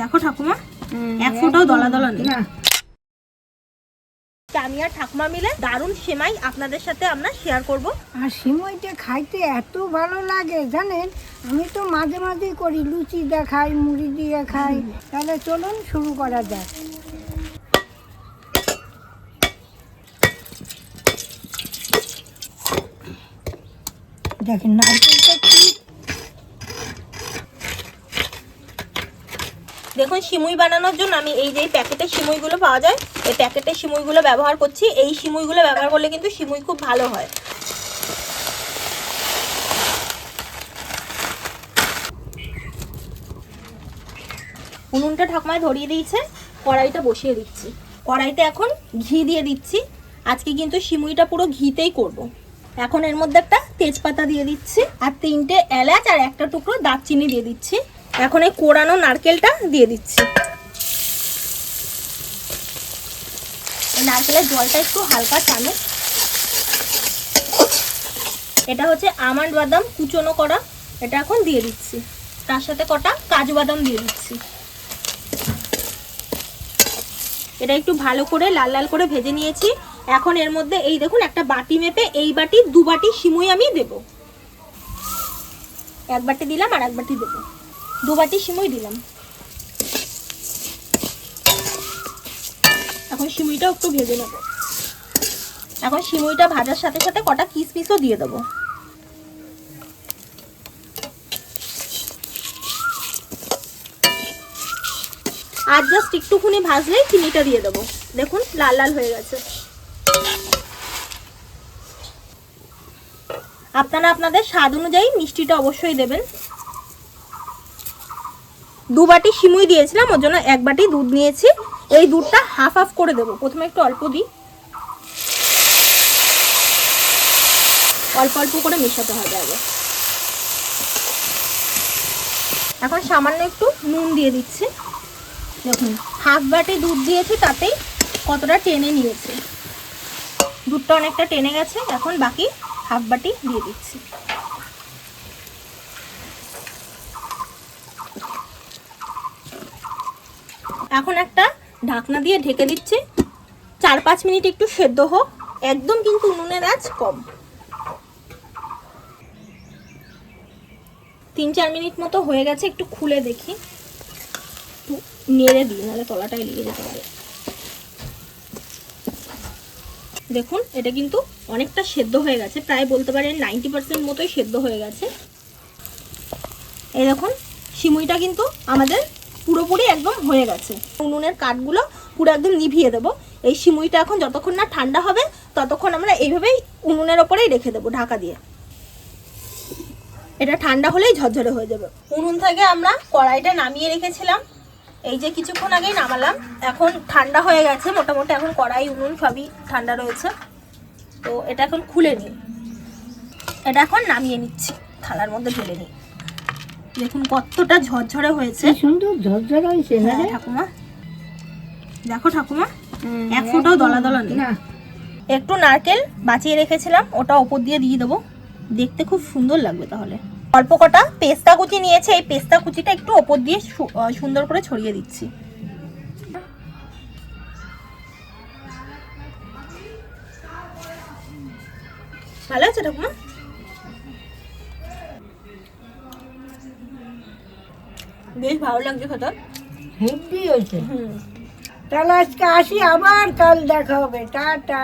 দেখো ঠাকুমা, এক ফোঁটাও দলা দলা নেই। আমি আর ঠাকুমা মিলে দারুণ সেমাই আপনাদের সাথে আমরা শেয়ার করব। আর সিমইটা খাইতে এত ভালো লাগে জানেন, আমি তো মাঝে মাঝেই করি, লুচি দিয়ে খাই, মুড়ি দিয়ে খাই। তাহলে চলুন শুরু করা যাক। দেখেন নারকেলটা কি, দেখুন সিমুই বানানোর জন্য আমি এই যে প্যাকেটের সিমুইগুলো পাওয়া যায়, এই প্যাকেটের সিমুইগুলো ব্যবহার করছি। এই সিমুইগুলো ব্যবহার করলে কিন্তু সিমুই খুব ভালো হয়। উনুনটা ঠাকুমায় ধরিয়ে দিয়েছে, কড়াইটা বসিয়ে দিচ্ছি। কড়াইতে এখন ঘি দিয়ে দিচ্ছি। আজকে কিন্তু সিমুইটা পুরো ঘিতেই করব। এখন এর মধ্যে একটা তেজপাতা দিয়ে দিচ্ছি, আর 3টে এলাচ আর একটা টুকরো দারচিনি দিয়ে দিচ্ছি। এখন এই কোড়ানো নারকেলটা দিয়ে দিচ্ছি। এই নারকেলের জলটা একটু হালকা টানে। এটা হচ্ছে আমন্ড বাদাম কুচনো করা, এটা এখন দিয়ে দিচ্ছি। তার সাথে কটা কাজু বাদাম দিয়ে দিচ্ছি। এটা একটু ভালো করে লাল লাল করে ভেজে নিয়েছি। এখন এর মধ্যে এই দেখুন একটা বাটি মেপে এই বাটি 2 বাটি সিমুই আমি দেব। 1 বাটি দিলাম আর 1 বাটি দেবো, 2 বাটি সিমুই দিলাম। এখন সিমুইটা একটু ভেজে নেব। এখন সিমুইটা ভাজার সাথে সাথে কটা কিশমিশও দিয়ে দেবো। আর জাস্ট একটুখানি ভাজলেই চিনিটা দিয়ে দেবো। দেখুন লাল লাল হয়ে গেছে। আপনারা আপনাদের স্বাদ অনুযায়ী মিষ্টিটা অবশ্যই দেবেন। 2 বাটি সিমুই দিয়েছিলাম, ওর জন্য 1 বাটি দুধ নিয়েছি। এই দুধটা হাফ হাফ করে দেবো। প্রথমে একটু অল্প দিই, অল্প অল্প করে মেশাতে হবে আগে। এখন সামান্য একটু নুন দিয়ে দিচ্ছি। দেখুন হাফ বাটি দুধ দিয়েছি, তাতেই কতটা টেনে নিয়েছে। দুধটা অনেকটা টেনে গেছে। এখন বাকি হাফ বাটি দিয়ে দিচ্ছি। এখন একটা ঢাকনা দিয়ে ঢেকে দিচ্ছি। 4-5 মিনিট একটু সেদ্ধ হোক। একদম কিন্তু উনুনের আঁচ কম। 3-4 মিনিট মতো হয়ে গেছে। একটু খুলে দেখি, একটু নেড়ে দিই, নাহলে তলাটায় লেগে যেতে পারে। দেখুন এটা কিন্তু অনেকটা সেদ্ধ হয়ে গেছে, প্রায় বলতে পারেন 90% মতোই সেদ্ধ হয়ে গেছে। এই দেখুন সিমুইটা কিন্তু আমাদের পুরোপুরি একদম হয়ে গেছে। উনুনের কাঠগুলো পুরো একদম নিভিয়ে দেবো। এই সিমুইটা এখন যতক্ষণ না ঠান্ডা হবে ততক্ষণ আমরা এইভাবেই উনুনের ওপরেই রেখে দেবো ঢাকা দিয়ে। এটা ঠান্ডা হলেই ঝরঝরে হয়ে যাবে। উনুন থেকে আমরা কড়াইটা নামিয়ে রেখেছিলাম, এই যে কিছুক্ষণ আগেই নামালাম। এখন ঠান্ডা হয়ে গেছে মোটামুটি। এখন কড়াই উনুন সবই ঠান্ডা রয়েছে। তো এটা এখন খুলে নিই। এটা এখন নামিয়ে নিচ্ছি, থালার মধ্যে ঢেলে নিই। দেখুন কতটা ঝরঝরে হয়েছে, সুন্দর ঝরঝরে হয়েছে না ঠাকুমা? দেখো ঠাকুমা, 1 ফোঁটাও দলা দলা নেই। একটু নারকেল বাঁচিয়ে রেখেছিলাম, ওটা ওপর দিয়ে দেবো। দেখতে খুব সুন্দর লাগবে। তাহলে অল্প কটা পেস্তা কুচি নিয়েছে, এই পেস্তা কুচিটা একটু ওপর দিয়ে সুন্দর করে ছড়িয়ে দিচ্ছি। ভালো আছে ঠাকুমা? বেশ ভালো লাগছে খেতে, হেভি হয়েছে। তাহলে আজকে আসি, আবার কাল দেখা হবে। টাটা।